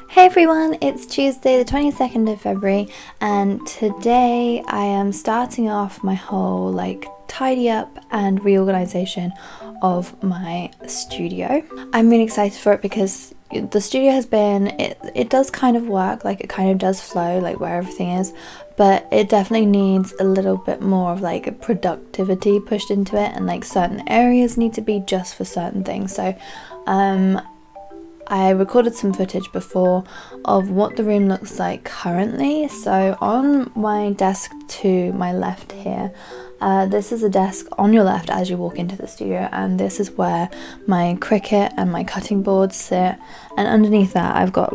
Hey everyone, it's Tuesday the 22nd of February and today I am starting off my whole tidy up and reorganization of my studio. I'm really excited for it because the studio has been, it does kind of work, it kind of does flow where everything is, but it definitely needs a little bit more of productivity pushed into it, and certain areas need to be just for certain things. So I recorded some footage before of what the room looks like currently. So on my desk to my left here, this is a desk on your left as you walk into the studio, and this is where my Cricut and my cutting boards sit, and underneath that I've got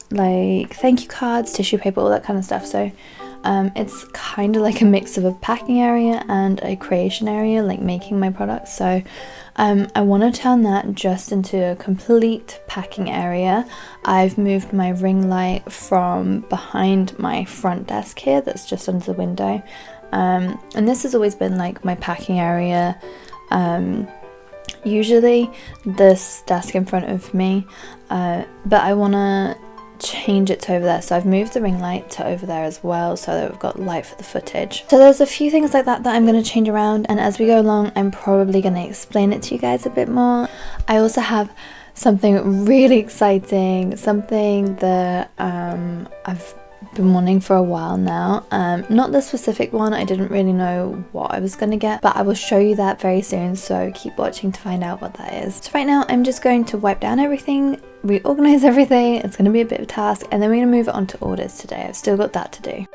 thank you cards, tissue paper, all that kind of stuff. So it's kind of like a mix of a packing area and a creation area, making my products. So I want to turn that just into a complete packing area. I've moved my ring light from behind my front desk here, that's just under the window, and this has always been my packing area. Usually this desk in front of me, but I want to change it to over there, so I've moved the ring light to over there as well so that we've got light for the footage. So there's a few things like that I'm going to change around, and as we go along I'm probably going to explain it to you guys a bit more. I also have something really exciting, something that I've been wanting for a while now. Not the specific one, I didn't really know what I was going to get, but I will show you that very soon, so keep watching to find out what that is. So right now I'm just going to wipe down everything, reorganize everything. It's going to be a bit of a task, and then we're going to move it on to orders today. I've still got that to do.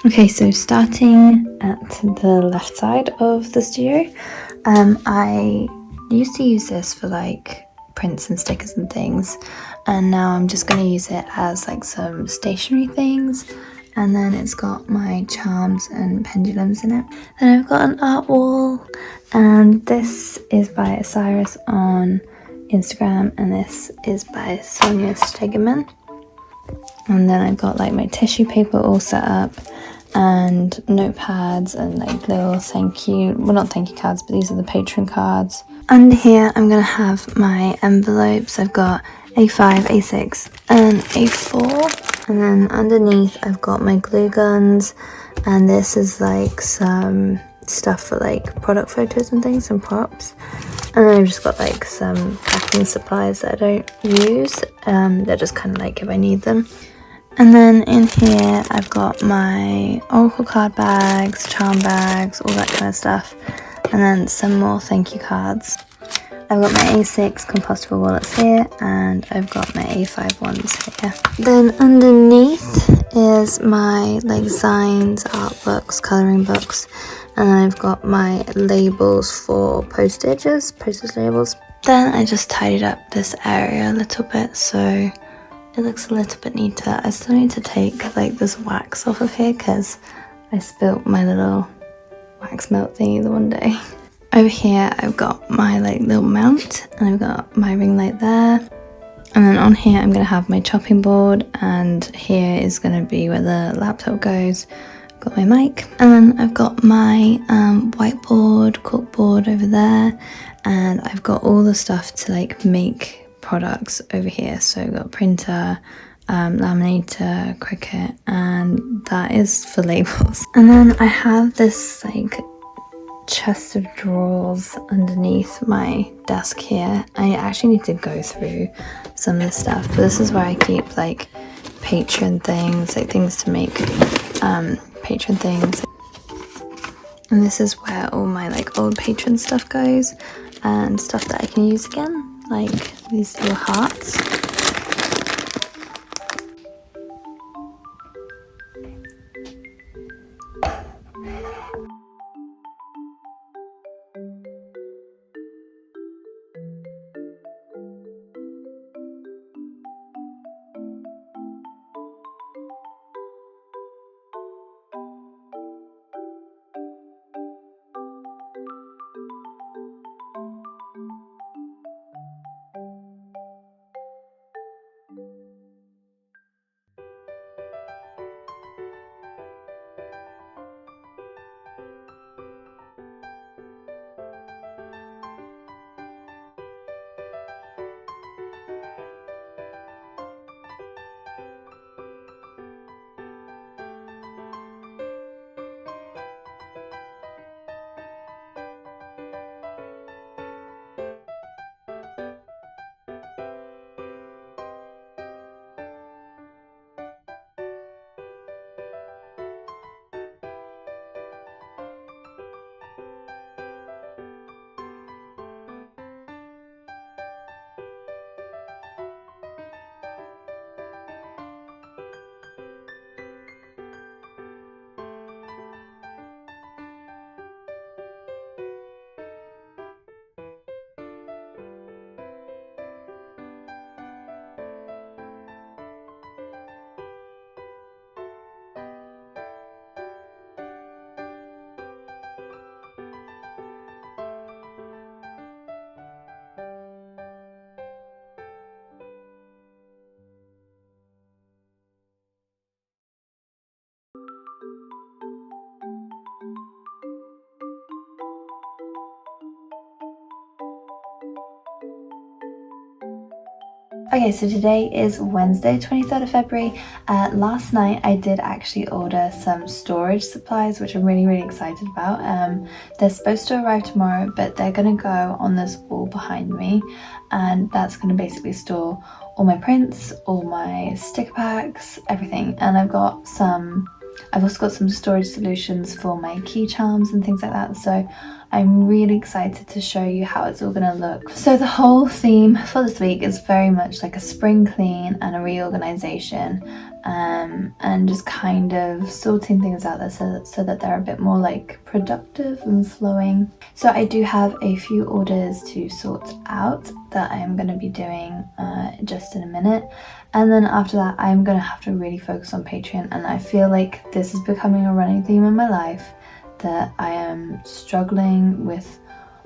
Okay, so starting at the left side of the studio, I used to use this for prints and stickers and things, and now I'm just going to use it as some stationery things and then it's got my charms and pendulums in it. Then I've got an art wall, and this is by Cyrus on Instagram, and this is by Sonia Stegeman. And then I've got like my tissue paper all set up, and notepads, and like little thank you, well, not thank you cards, but these are the patron cards. Under here I'm gonna have my envelopes. I've got A5, A6 and A4, and then underneath I've got my glue guns, and this is like some stuff for like product photos and things and props. And then I've just got like some packing supplies that I don't use, they're just kind of like if I need them. And then in here I've got my oracle card bags, charm bags, all that kind of stuff, and then some more thank you cards. I've got my A6 compostable wallets here, and I've got my A5 ones here. Then underneath is my like signs, art books, colouring books, and then I've got my labels for postage labels. Then I just tidied up this area a little bit so it looks a little bit neater. I still need to take like this wax off of here because I spilt my little wax melt thingy the one day. Over here I've got my like little mount, and I've got my ring light there, and then on here I'm going to have my chopping board, and here is going to be where the laptop goes. I've got my mic, and then I've got my whiteboard, corkboard over there, and I've got all the stuff to like make products over here. So I've got printer, laminator, Cricut, and that is for labels. And then I have this like chest of drawers underneath my desk here. I actually need to go through some of this stuff, but this is where I keep like patron things, like things to make patron things. And this is where all my like old patron stuff goes, and stuff that I can use again, like these little hearts. Okay, so today is Wednesday, 23rd of February. Last night I did actually order some storage supplies, which I'm really excited about. They're supposed to arrive tomorrow, but they're going to go on this wall behind me, and that's going to basically store all my prints, all my sticker packs, everything. And I've also got some storage solutions for my key charms and things like that, so I'm really excited to show you how it's all gonna look. So the whole theme for this week is very much like a spring clean and a reorganization, and just kind of sorting things out there so that they're a bit more like productive and flowing. So I do have a few orders to sort out that I am going to be doing just in a minute, and then after that I'm going to have to really focus on Patreon. And I feel like this is becoming a running theme in my life, that I am struggling with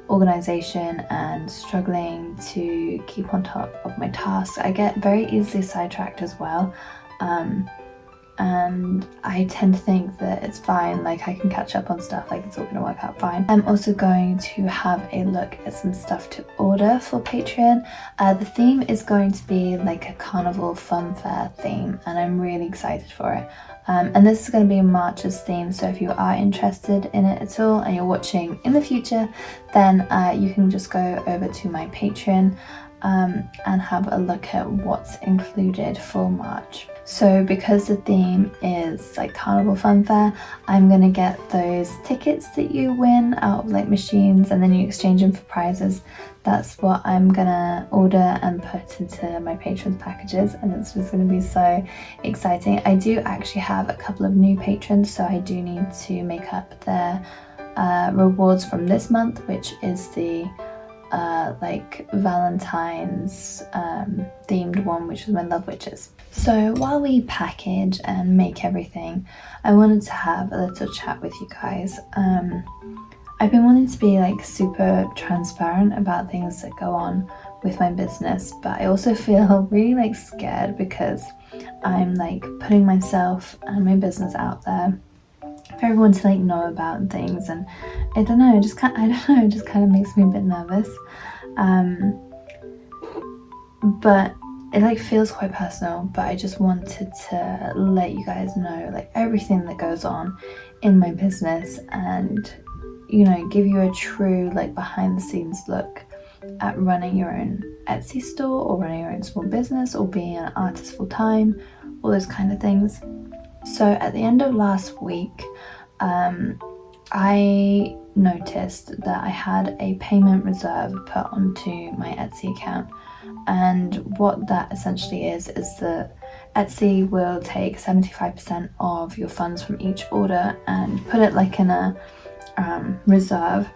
organization and struggling to keep on top of my tasks. I get very easily sidetracked as well, and I tend to think that it's fine, like I can catch up on stuff, like it's all gonna work out fine. I'm also going to have a look at some stuff to order for Patreon. The theme is going to be like a carnival fun fair theme, and I'm really excited for it. And this is going to be March's theme, so if you are interested in it at all and you're watching in the future, then you can just go over to my Patreon and have a look at what's included for March. So because the theme is like carnival fun fair, I'm gonna get those tickets that you win out of like machines and then you exchange them for prizes. That's what I'm gonna order and put into my patrons packages, and it's just gonna be so exciting. I do actually have a couple of new patrons, so I do need to make up their rewards from this month, which is the like Valentine's themed one, which is my Love Witches. So while we package and make everything, I wanted to have a little chat with you guys. I've been wanting to be like super transparent about things that go on with my business, but I also feel really like scared because I'm like putting myself and my business out there for everyone to like know about things, and I don't know, it just kind of makes me a bit nervous. But it like feels quite personal, but I just wanted to let you guys know like everything that goes on in my business, and you know, give you a true like behind the scenes look at running your own Etsy store or running your own small business or being an artist full time, all those kind of things. So at the end of last week, I noticed that I had a payment reserve put onto my Etsy account, and what that essentially is that Etsy will take 75% of your funds from each order and put it like in a reserve,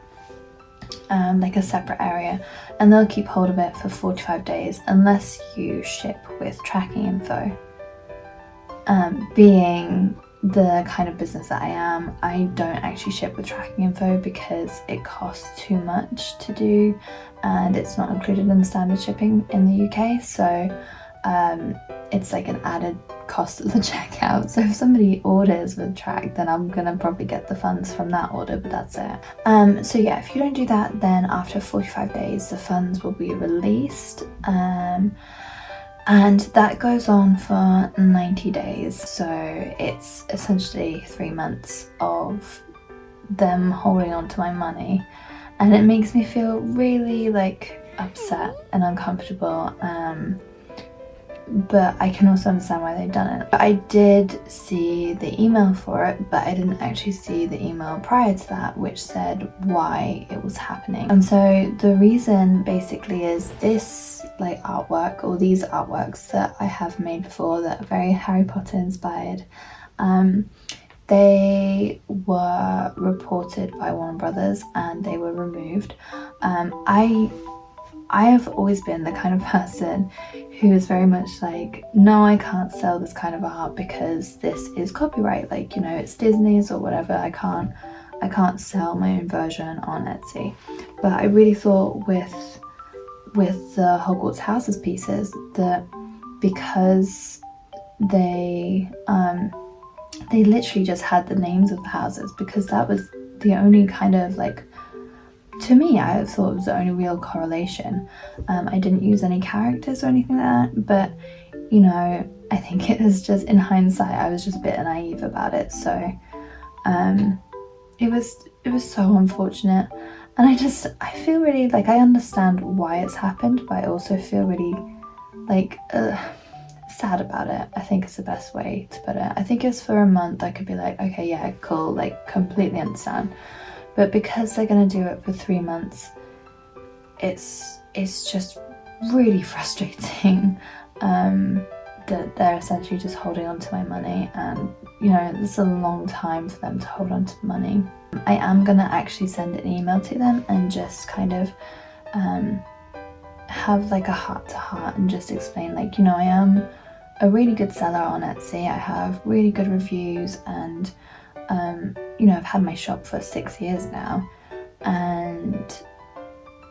like a separate area, and they'll keep hold of it for 45 days unless you ship with tracking info. Being the kind of business that I am, I don't actually ship with tracking info because it costs too much to do and it's not included in the standard shipping in the UK, so it's like an added cost at the checkout. So if somebody orders with track, then I'm gonna probably get the funds from that order, but that's it. So yeah, if you don't do that, then after 45 days the funds will be released, and that goes on for 90 days, so it's essentially 3 months of them holding on to my money, and it makes me feel really like upset and uncomfortable, but I can also understand why they've done it. I did see the email for it, but I didn't actually see the email prior to that which said why it was happening. And so the reason basically is this like artwork, or these artworks that I have made before that are very Harry Potter inspired, they were reported by Warner Brothers and they were removed. I have always been the kind of person who is very much like, no, I can't sell this kind of art because this is copyright, like, you know, it's Disney's or whatever. I can't sell my own version on Etsy. But I really thought with the Hogwarts Houses pieces that because they literally just had the names of the houses, because that was the only kind of like, to me, I thought it was the only real correlation. I didn't use any characters or anything like that, but you know, I think it was just, in hindsight, I was just a bit naive about it. So it was so unfortunate, and I feel really like I understand why it's happened, but I also feel really like sad about it. I think it's the best way to put it. I think it's for a month I could be like, okay, yeah, cool, like completely understand. but because they're going to do it for 3 months, it's just really frustrating that they're essentially just holding on to my money, and you know, this is a long time for them to hold on to the money. I am going to actually send an email to them and just kind of have like a heart-to-heart and just explain, like, you know, I am a really good seller on Etsy, I have really good reviews, and you know, I've had my shop for 6 years now, and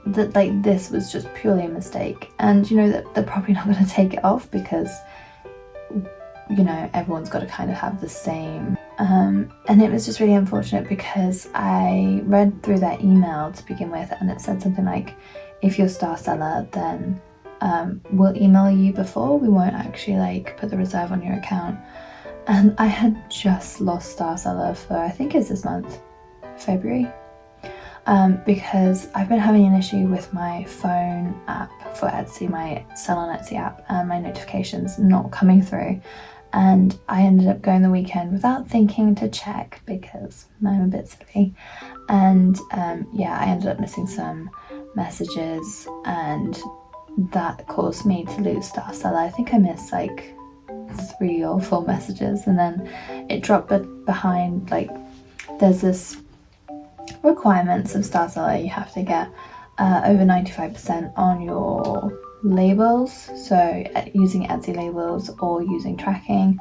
that like this was just purely a mistake, and you know that they're probably not going to take it off because, you know, everyone's got to kind of have the same, and it was just really unfortunate because I read through that email to begin with, and it said something like, if you're a star seller, then we'll email you before, we won't actually like put the reserve on your account. And I had just lost star seller for, I think it's this month, February, because I've been having an issue with my phone app for Etsy, my Sell on Etsy app, and my notifications not coming through. And I ended up going the weekend without thinking to check because I'm a bit silly. And yeah, I ended up missing some messages, and that caused me to lose star seller. I think I missed like 3 or 4 messages, and then it dropped behind, like, there's this requirements of star seller, you have to get over 95% on your labels, so using Etsy labels or using tracking,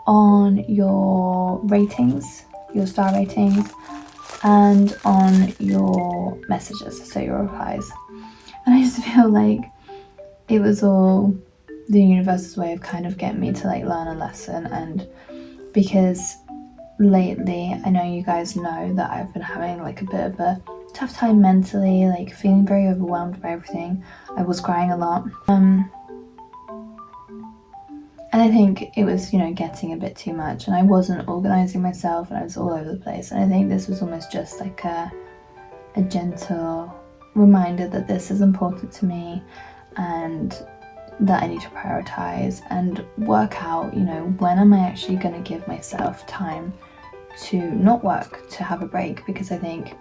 on your ratings, your star ratings, and on your messages, so your replies. And I just feel like it was all the universe's way of kind of getting me to like learn a lesson. And because lately, I know you guys know that I've been having like a bit of a tough time mentally, like feeling very overwhelmed by everything. I was crying a lot, and I think it was, you know, getting a bit too much, and I wasn't organising myself, and I was all over the place. And I think this was almost just like a gentle reminder that this is important to me, and that I need to prioritise and work out, you know, when am I actually going to give myself time to not work, to have a break, because I think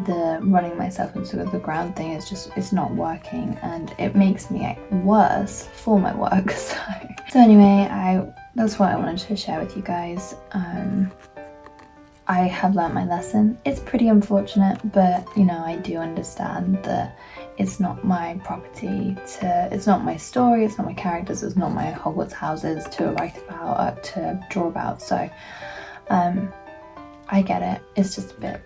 the running myself into the ground thing is just, it's not working, and it makes me worse for my work. So anyway, that's what I wanted to share with you guys. I have learnt my lesson. It's pretty unfortunate, but you know, I do understand that it's not my property it's not my story, it's not my characters, it's not my Hogwarts houses to write about, to draw about. So I get it. It's just a bit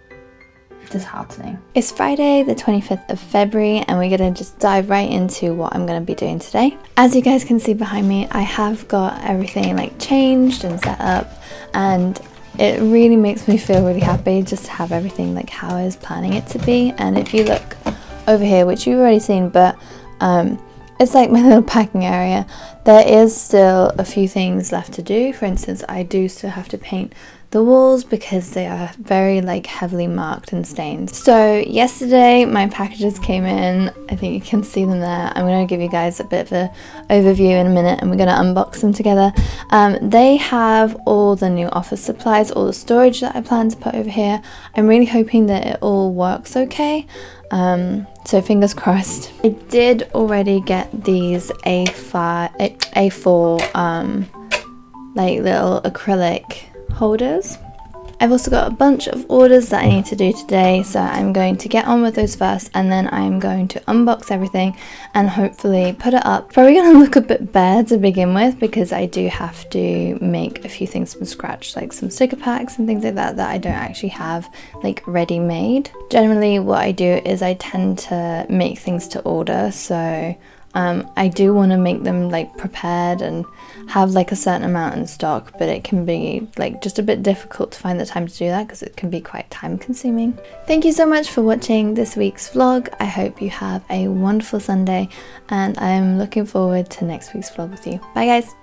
disheartening. It's Friday the 25th of February, and we're gonna just dive right into what I'm gonna be doing today. As you guys can see behind me, I have got everything like changed and set up, and it really makes me feel really happy just to have everything like how I was planning it to be. And if you look over here, which you've already seen, but it's like my little packing area, there is still a few things left to do. For instance, I do still have to paint the walls because they are very like heavily marked and stained. So yesterday my packages came in. I think you can see them there. I'm going to give you guys a bit of an overview in a minute, and we're going to unbox them together. They have all the new office supplies, all the storage that I plan to put over here. I'm really hoping that it all works okay. So fingers crossed. I did already get these A4 like little acrylic holders. I've also got a bunch of orders that I need to do today, so I'm going to get on with those first, and then I'm going to unbox everything and hopefully put it up. Probably going to look a bit bare to begin with because I do have to make a few things from scratch, like some sticker packs and things like that I don't actually have like ready made. Generally what I do is I tend to make things to order, so I do want to make them like prepared and have like a certain amount in stock, but it can be like just a bit difficult to find the time to do that because it can be quite time consuming. Thank you so much for watching this week's vlog. I hope you have a wonderful Sunday, and I'm looking forward to next week's vlog with you. Bye guys!